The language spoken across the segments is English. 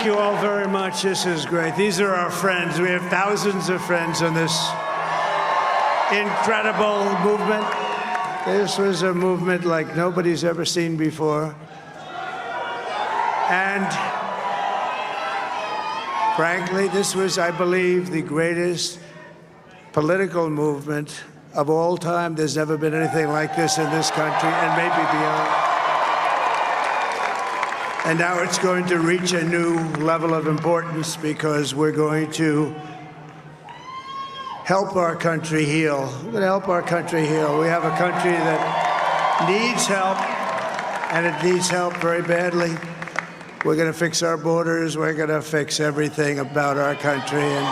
you all very much. This is great. These are our friends. We have thousands of friends in this incredible movement. This was a movement like nobody's ever seen before. And frankly, this was, I believe, the greatest political movement of all time. There's never been anything like this in this country, and maybe beyond. And now it's going to reach a new level of importance because we're going to help our country heal. We're going to help our country heal. We have a country that needs help, and it needs help very badly. We're going to fix our borders. We're going to fix everything about our country. And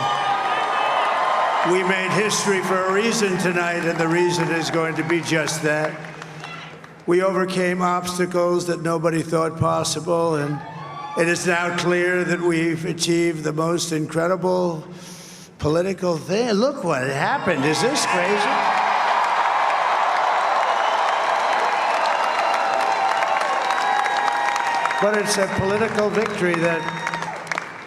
we made history for a reason tonight, and the reason is going to be just that. We overcame obstacles that nobody thought possible, and it is now clear that we've achieved the most incredible political thing. Look what happened. Is this crazy? But it's a political victory that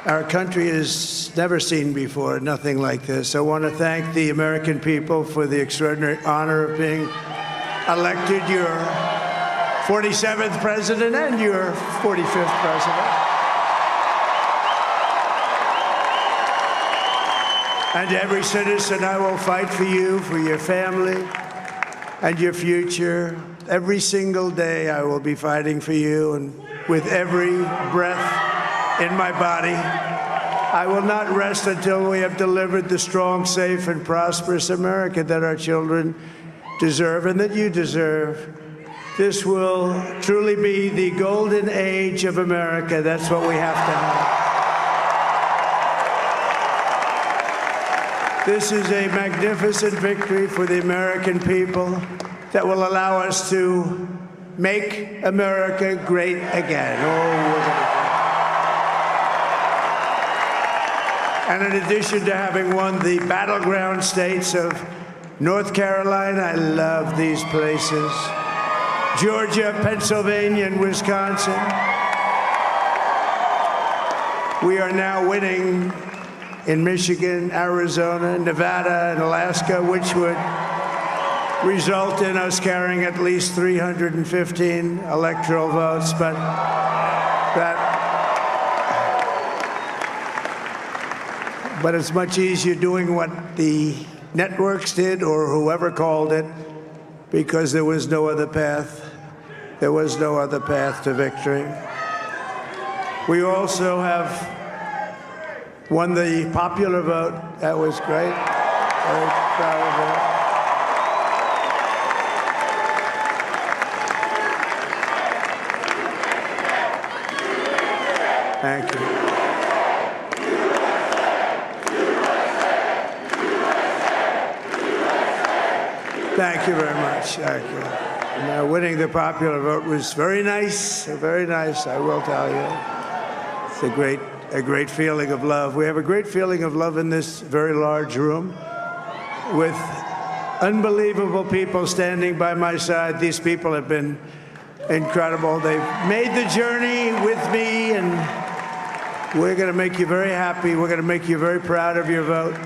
our country has never seen before, nothing like this. I want to thank the American people for the extraordinary honor of being elected your 47th president and your 45th president. And to every citizen, I will fight for you, for your family, and your future. Every single day, I will be fighting for you, and with every breath in my body, I will not rest until we have delivered the strong, safe, and prosperous America that our children deserve and that you deserve. This will truly be the golden age of America. That's what we have to have. This is a magnificent victory for the American people that will allow us to make America great again. And in addition to having won the battleground states of North Carolina, I love these places, Georgia, Pennsylvania, and Wisconsin, we are now winning in Michigan, Arizona, Nevada, and Alaska, which would result in us carrying at least 315 electoral votes, but it's much easier doing what the networks did or whoever called it, because there was no other path. There was no other path to victory. We also have won the popular vote. That was great. Very proud of that. Thank you. Thank you very much. Thank you. Now, winning the popular vote was very nice, I will tell you. It's a great feeling of love. We have a great feeling of love in this very large room with unbelievable people standing by my side. These people have been incredible. They've made the journey with me, and we're going to make you very happy. We're going to make you very proud of your vote.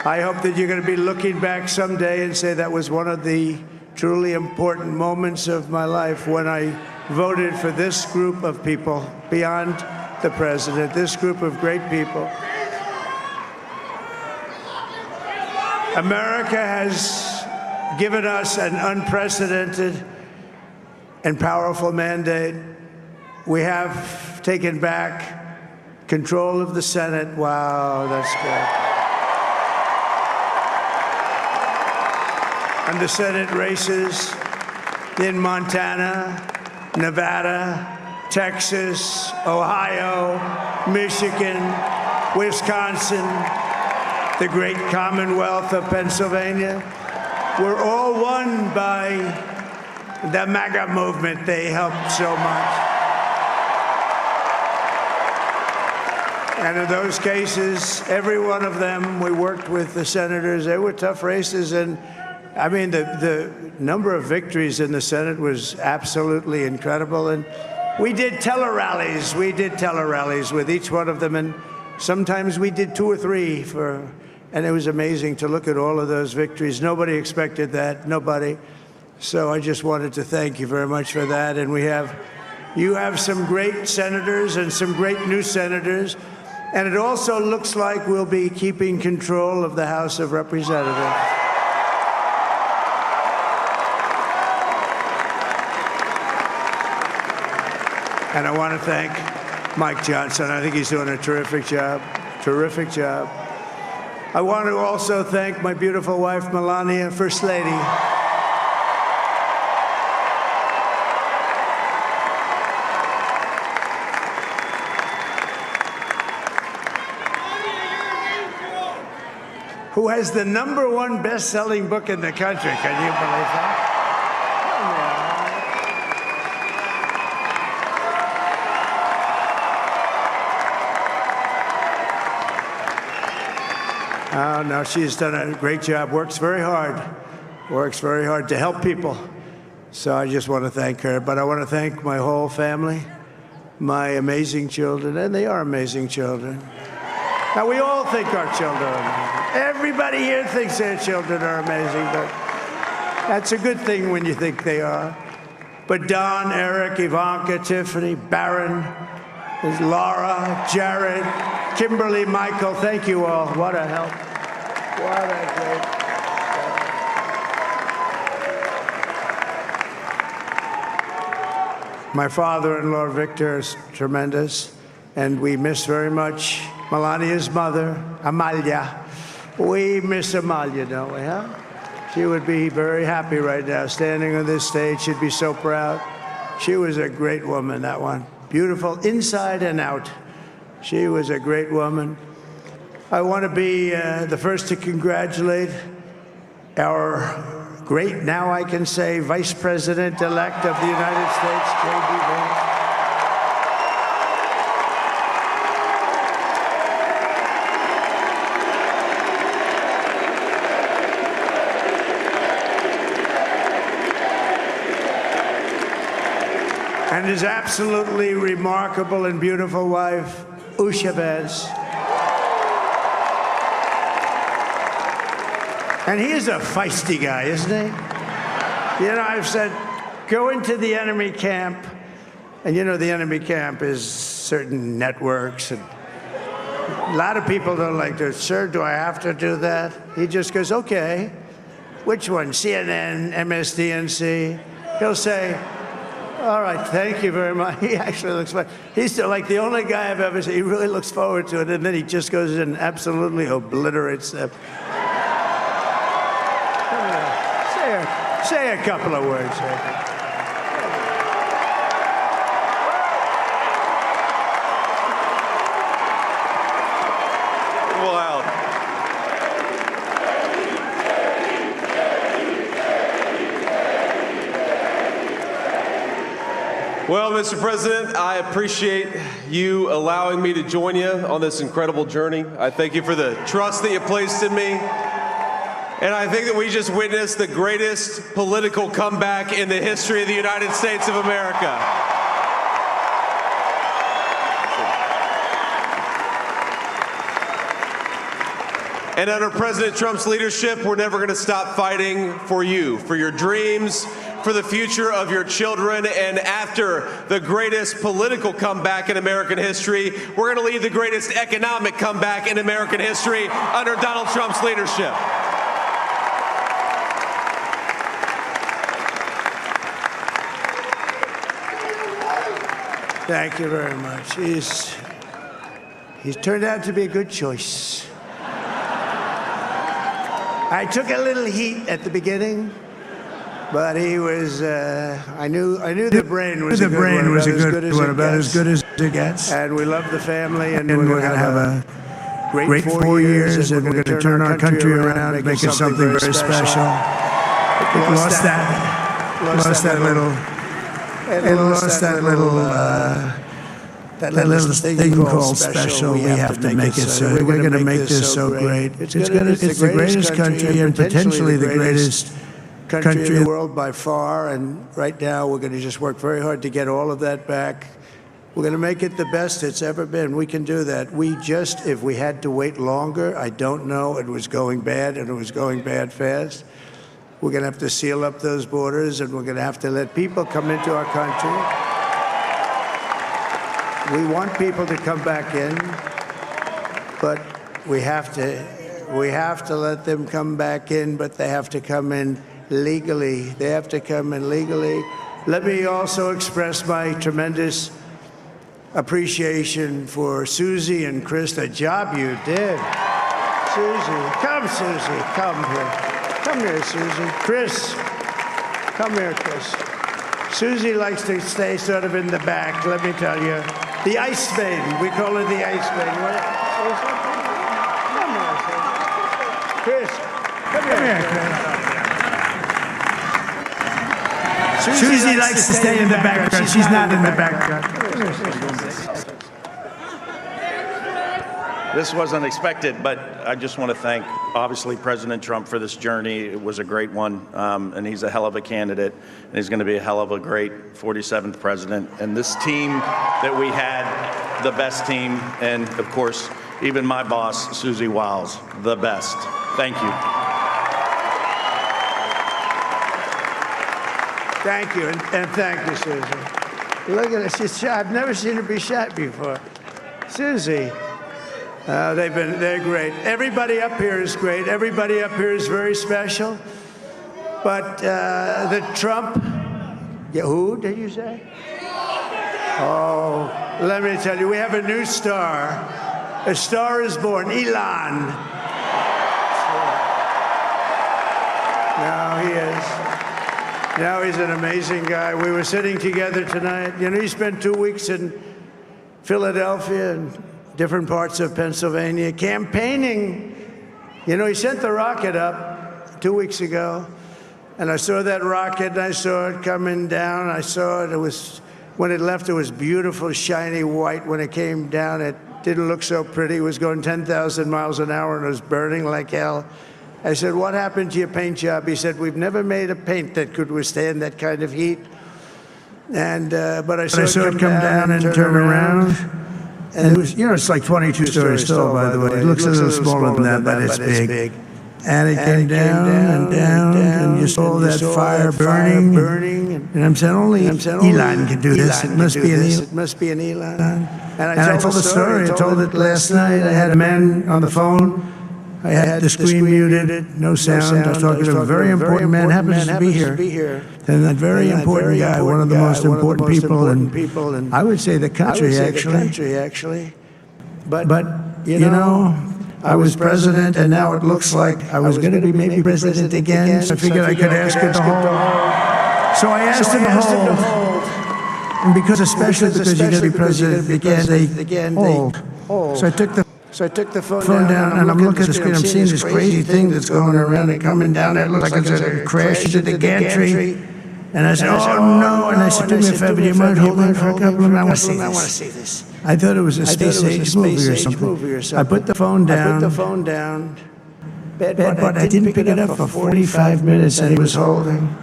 I hope that you're going to be looking back someday and say that was one of the truly important moments of my life when I voted for this group of people beyond the president, this group of great people. America has given us an unprecedented and powerful mandate. We have taken back control of the Senate. Wow, that's good. And the Senate races in Montana, Nevada, Texas, Ohio, Michigan, Wisconsin, the great Commonwealth of Pennsylvania, were all won by the MAGA movement. They helped so much. And in those cases, every one of them, we worked with the senators. They were tough races, and I mean, the number of victories in the Senate was absolutely incredible, and We did tele-rallies. We did tele-rallies with each one of them, and sometimes we did 2 or 3 and it was amazing to look at all of those victories. Nobody expected that, nobody. So I just wanted to thank you very much for that. And you have some great senators and some great new senators. And it also looks like we'll be keeping control of the House of Representatives. And I want to thank Mike Johnson. I think he's doing a terrific job. Terrific job. I want to also thank my beautiful wife, Melania, First Lady. Who has the #1 best-selling book in the country. Can you believe that? Oh, no, she's done a great job, works very hard to help people. So I just want to thank her. But I want to thank my whole family, my amazing children, and they are amazing children. Now, we all think our children are amazing. Everybody here thinks their children are amazing, but that's a good thing when you think they are. But Don, Eric, Ivanka, Tiffany, Barron, there's Laura, Jared, Kimberly, Michael, thank you all. What a help. What a great help. My father-in-law, Victor, is tremendous, and we miss very much Melania's mother, Amalia. We miss Amalia, don't we, huh? She would be very happy right now, standing on this stage. She'd be so proud. She was a great woman, that one. Beautiful inside and out. She was a great woman. I want to be the first to congratulate our great, now I can say, Vice President-elect of the United States, J.D. Vance. And his absolutely remarkable and beautiful wife, Usha Vance. And he is a feisty guy, isn't he? You know, I've said, go into the enemy camp. And you know, the enemy camp is certain networks. And a lot of people don't like to, sir, do I have to do that? He just goes, okay. Which one? CNN, MSDNC? He'll say, all right, thank you very much. He actually looks fine. He's like the only guy I've ever seen. He really looks forward to it, and then he just goes in and absolutely obliterates them. Say a couple of words. Wow. Well, Mr. President, I appreciate you allowing me to join you on this incredible journey. I thank you for the trust that you placed in me. And I think that we just witnessed the greatest political comeback in the history of the United States of America. And under President Trump's leadership, we're never going to stop fighting for you, for your dreams, for the future of your children. And after the greatest political comeback in American history, we're going to lead the greatest economic comeback in American history under Donald Trump's leadership. Thank you very much. He's turned out to be a good choice. I took a little heat at the beginning, but he was. I knew the brain was a good one, about as good as it gets. And we love the family, and we're going to have a great 4 years, and we're going to turn our country around and make it something very special. Lost that little thing called special. We have to make it so. We're going to make this so great. It's the greatest country and potentially the greatest country in the world by far, and right now we're going to just work very hard to get all of that back. We're going to make it the best it's ever been. We can do that. If we had to wait longer, I don't know. It was going bad, and it was going bad fast. We're going to have to seal up those borders, and we're going to have to let people come into our country. We want people to come back in, but we have to let them come back in, but they have to come in legally. They have to come in legally. Let me also express my tremendous appreciation for Susie and Chris, the job you did. Susie, come here. Come here, Susie. Chris, come here, Chris. Susie likes to stay sort of in the back, let me tell you. The Ice Maiden, we call her the Ice Maiden. Come here, Chris. Come here, Chris. Susie likes to stay in the background. She's not in the background. This wasn't expected, but I just want to thank, obviously, President Trump for this journey. It was a great one, and he's a hell of a candidate, and he's going to be a hell of a great 47th president. And this team that we had, the best team, and, of course, even my boss, Susie Wiles, the best. Thank you. Thank you, and thank you, Susie. Look at her. She's shy. I've never seen her be shy before. Susie. They're great. Everybody up here is great. Everybody up here is very special. But the Trump, who did you say? Oh, let me tell you, we have a new star. A star is born, Elon. Now he is. Now he's an amazing guy. We were sitting together tonight. You know, he spent 2 weeks in Philadelphia and different parts of Pennsylvania campaigning. You know, he sent the rocket up 2 weeks ago, and I saw that rocket, and I saw it coming down. I saw it. It was, when it left, it was beautiful, shiny white. When it came down, it didn't look so pretty. It was going 10,000 miles an hour, and it was burning like hell. I said, what happened to your paint job? He said, we've never made a paint that could withstand that kind of heat. And but I saw it come down and turn around. And it was, you know, it's like 22 stories tall, by the way. It looks a little smaller than that, but it's big. And it came down and down, and you saw that fire burning. And I'm saying, only Elon can do this. It must be an Elon. And I told the story. I told it last night. I had a man on the phone. I had the screen muted, no sound. I was talking to a very important man, happens to be here. And that very important guy, one of the most important people in, I would say, the country, actually. But you know, I was president, and now it looks like I was going to be maybe president again, so I figured I could ask it to hold. So I asked him to hold. And especially because you're going to be president again, they hold. So I took the phone down, and I'm looking at the screen. I'm seeing this crazy thing that's going around and coming down. It looks like it's going to crash into the gantry. And I said, oh, no. And I said, do me a favor, do you mind holding for a couple of minutes? I want to see this. I thought it was a space age movie or something. I put the phone down. But I didn't pick it up for 45 minutes, and he was holding.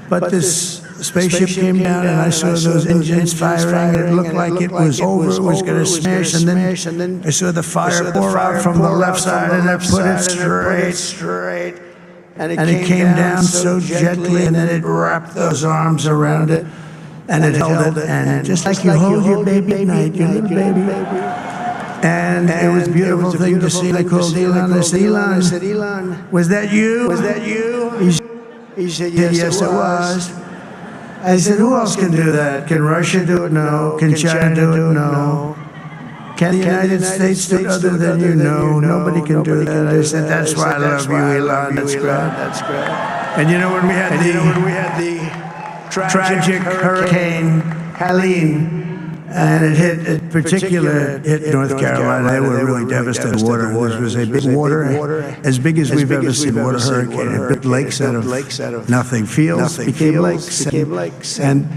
But this spaceship came down, and I saw those engines firing, and it looked like it was over, it was going to smash, and then I saw the fire pour out from the left side, and I put it straight, and it came down so gently, and then it wrapped those arms around it, and it held it, and just like you hold your baby at night, your little baby. And it was a beautiful thing to see. I called Elon. I said, Elon, was that you? He said, yes, it was. I said, who else can do that? Can Russia do it? No. Can China do it? No. Can the United States do it other than you? No. Nobody can do that. I said, that's why I love you, Elon. That's great. And you know when we had the tragic Hurricane Helene, and it hit North Carolina. They were really devastated. Water. This was a big water, as big as we've ever seen water hurricane. It built lakes out of nothing. Fields became lakes. And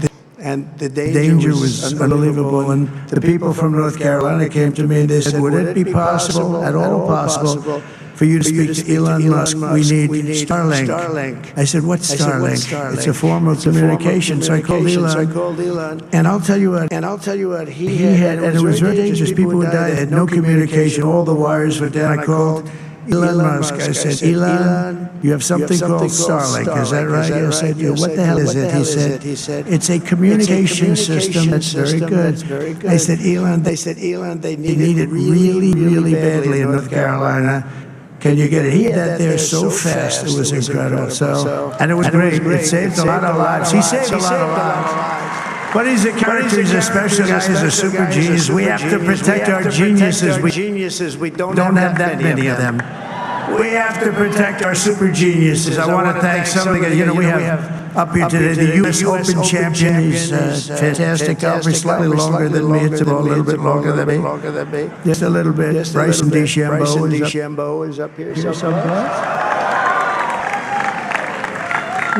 the danger was unbelievable. And the people from North Carolina came to me and they said, would it be possible, at all possible, for you to speak to Elon Musk. We need Starlink. I said, what's Starlink? It's a form of communication. So I called Elon. And I'll tell you what, he had, and it was very dangerous. People would die. They had no communication. All the wires were down. I called Elon Musk. I said, Elon, you have something called Starlink. Is that right? I said, what the hell is it? He said, it's a communication system that's very good. I said, Elon, they need it really, really badly in North Carolina. Can you get it? He had that there so fast, it was incredible. And it was great. It saved a lot of lives. He saved a lot of lives. But he's a character, he's a special guy, he's a super genius. We have to protect our geniuses. We don't have that many of them. We have to protect our super geniuses. I want to thank some of the guys. You know, we have up here today the U.S. Open champion. He's fantastic. Probably slightly longer than me. It's about a little bit longer than me. Just a little bit. Bryson DeChambeau is up here.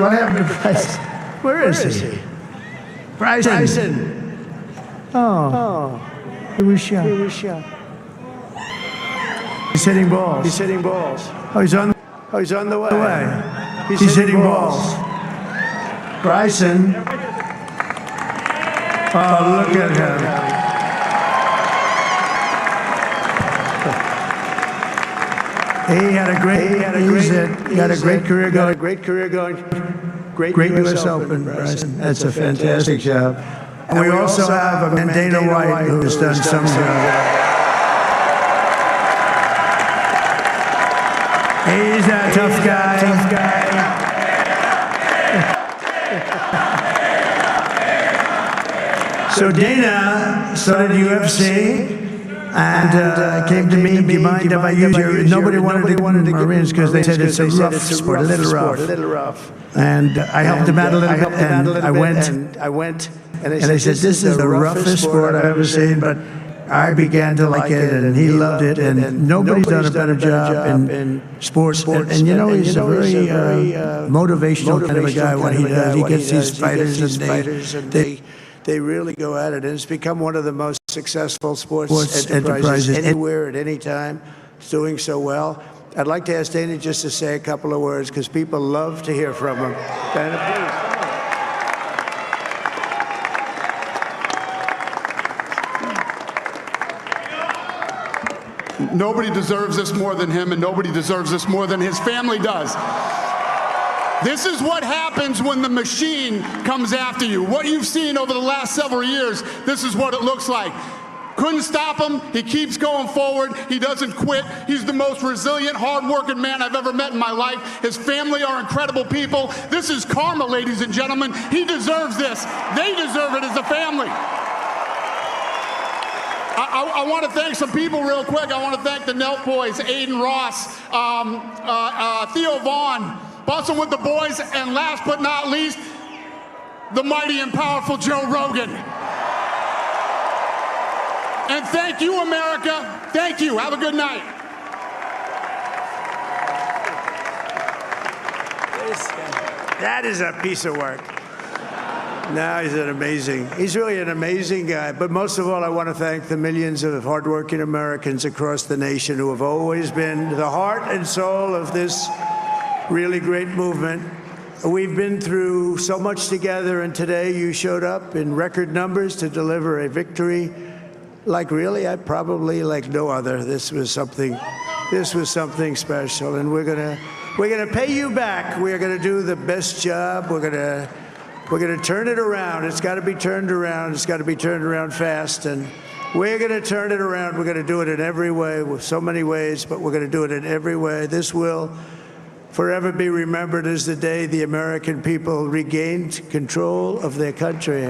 What happened to Bryson? Where is he? Bryson. Oh. He was shot. He's hitting balls. Oh, he's on the way. He's hitting balls. Bryson. Oh, look at him. He had a great career going. Great U.S. Open, Bryson. That's a fantastic job. And we also have a Dana White who's done some job. He's a tough guy. So Dana started UFC and came to me. Do you mind if I use your? Nobody wanted to Marines because they said it's a rough sport, a little rough. And I helped him out a little bit, and I went, and they said this is the roughest sport I've ever seen, but I began to like it, and he loved it, and nobody's done a better job in sports. And you know, he's a very motivational kind of a guy when he does. He gets these fighters, and they really go at it, and it's become one of the most successful sports enterprises anywhere at any time. It's doing so well. I'd like to ask Dana just to say a couple of words, because people love to hear from him. Dana, please. Nobody deserves this more than him, and nobody deserves this more than his family does. This is what happens when the machine comes after you. What you've seen over the last several years, this is what it looks like. Couldn't stop him. He keeps going forward. He doesn't quit. He's the most resilient, hard-working man I've ever met in my life. His family are incredible people. This is karma, ladies and gentlemen. He deserves this. They deserve it as a family. I want to thank some people real quick. I want to thank the Nelk boys, Aiden Ross, Theo Vaughn, Bussin' with the boys, and last but not least, the mighty and powerful Joe Rogan. And thank you, America. Thank you. Have a good night. That is a piece of work. No, he's really an amazing guy. But most of all, I want to thank the millions of hardworking Americans across the nation who have always been the heart and soul of this really great movement. We've been through so much together, and today you showed up in record numbers to deliver a victory like probably like no other. This was something special, and we're gonna pay you back. We're gonna do the best job. We're gonna turn it around. It's got to be turned around. It's got to be turned around fast, and we're gonna turn it around. We're gonna do it in every way, with so many ways, but we're gonna do it in every way. This will forever be remembered as the day the American people regained control of their country.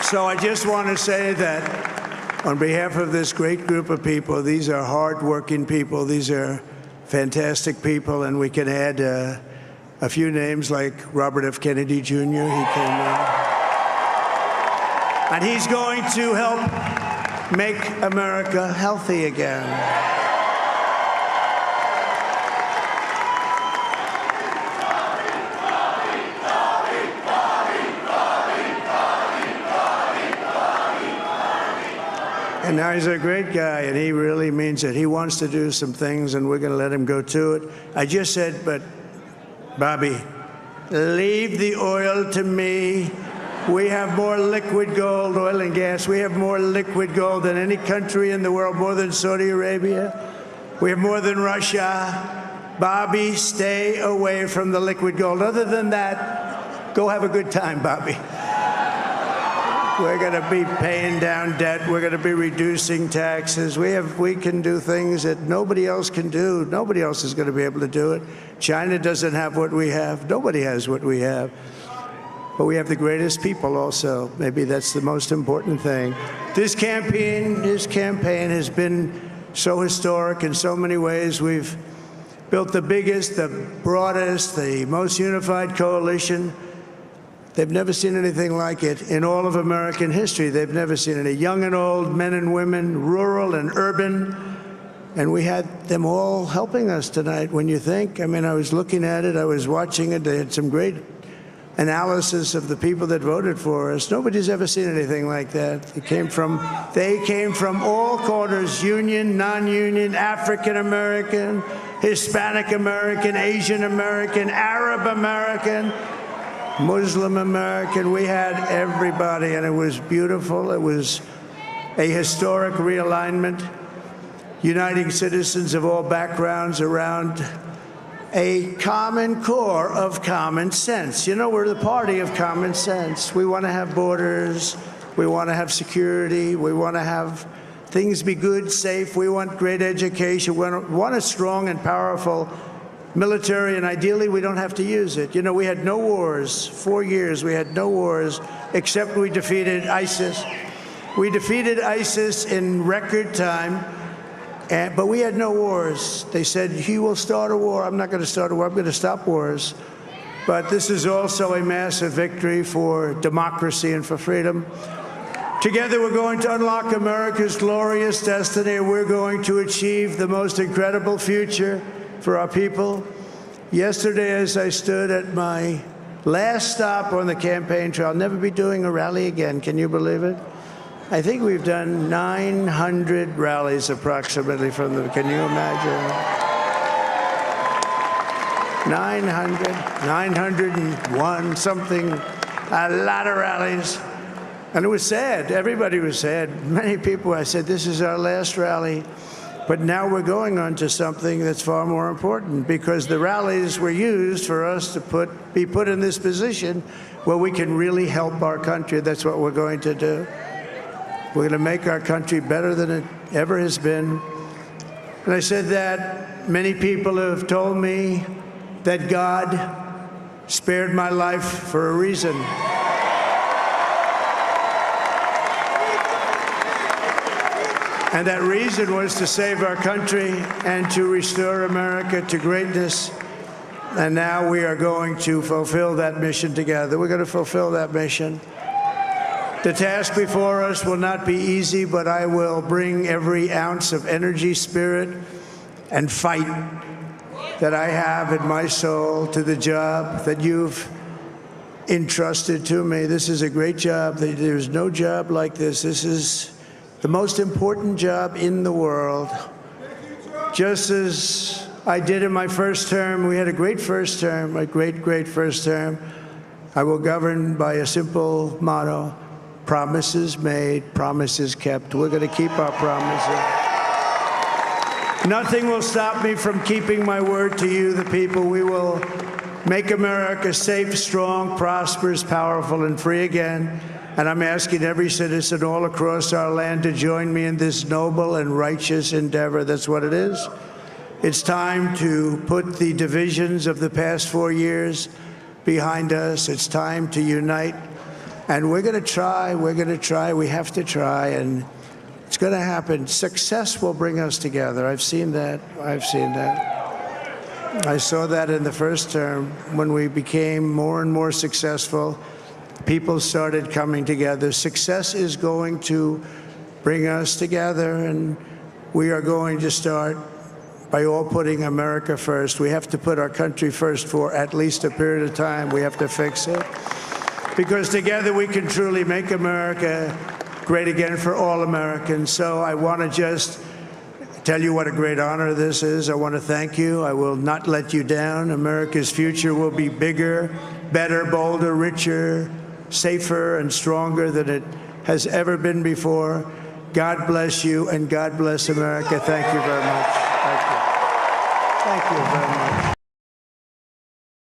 So I just want to say that on behalf of this great group of people, these are hard-working people. These are fantastic people, and we can add a few names like Robert F. Kennedy Jr. He came in. And he's going to help make America healthy again. And now he's a great guy, and he really means it. He wants to do some things, and we're going to let him go to it. I just said, but, Bobby, leave the oil to me. We have more liquid gold, oil and gas. We have more liquid gold than any country in the world, more than Saudi Arabia. We have more than Russia. Bobby, stay away from the liquid gold. Other than that, go have a good time, Bobby. We're going to be paying down debt. We're going to be reducing taxes. We can do things that nobody else can do. Nobody else is going to be able to do it. China doesn't have what we have. Nobody has what we have. But we have the greatest people also. Maybe that's the most important thing. This campaign has been so historic in so many ways. We've built the biggest, the broadest, the most unified coalition. They've never seen anything like it in all of American history. They've never seen it. Young and old, men and women, rural and urban. And we had them all helping us tonight. When you think, I mean, I was looking at it, I was watching it. They had some great analysis of the people that voted for us. Nobody's ever seen anything like that. They came from all corners, union, non-union, African American, Hispanic American, Asian American, Arab American, Muslim American. We had everybody, and it was beautiful. It was a historic realignment, uniting citizens of all backgrounds around a common core of common sense. You know, we're the party of common sense. We want to have borders. We want to have security. We want to have things be good, safe. We want great education. We want a strong and powerful military, and ideally we don't have to use it. You know, we had no wars. 4 years we had no wars, except we defeated ISIS. We defeated ISIS in record time, but we had no wars. They said, he will start a war. I'm not going to start a war. I'm going to stop wars. But this is also a massive victory for democracy and for freedom. Together, we're going to unlock America's glorious destiny. We're going to achieve the most incredible future for our people. Yesterday, as I stood at my last stop on the campaign trail, I'll never be doing a rally again. Can you believe it? I think we've done 900 rallies approximately from the, can you imagine? 901, something, a lot of rallies. And it was sad. Everybody was sad. Many people, I said, this is our last rally. But now we're going on to something that's far more important, because the rallies were used for us to be put in this position where we can really help our country. That's what we're going to do. We're going to make our country better than it ever has been. And I said that many people have told me that God spared my life for a reason. And that reason was to save our country and to restore America to greatness. And now we are going to fulfill that mission together. We're going to fulfill that mission. The task before us will not be easy, but I will bring every ounce of energy, spirit, and fight that I have in my soul to the job that you've entrusted to me. This is a great job. There's no job like this. This is the most important job in the world. Just as I did in my first term, we had a great first term, a great, great first term. I will govern by a simple motto: promises made, promises kept. We're going to keep our promises. Nothing will stop me from keeping my word to you, the people. We will make America safe, strong, prosperous, powerful, and free again. And I'm asking every citizen all across our land to join me in this noble and righteous endeavor. That's what it is. It's time to put the divisions of the past 4 years behind us. It's time to unite. And we're going to try. We're going to try. We have to try. And it's going to happen. Success will bring us together. I've seen that. I've seen that. I saw that in the first term when we became more and more successful. People started coming together. Success is going to bring us together, and we are going to start by all putting America first. We have to put our country first for at least a period of time. We have to fix it, because together we can truly make America great again for all Americans. So I want to just tell you what a great honor this is. I want to thank you. I will not let you down. America's future will be bigger, better, bolder, richer, safer, and stronger than it has ever been before. God bless you, and God bless America. Thank you very much. Thank you. Thank you very much.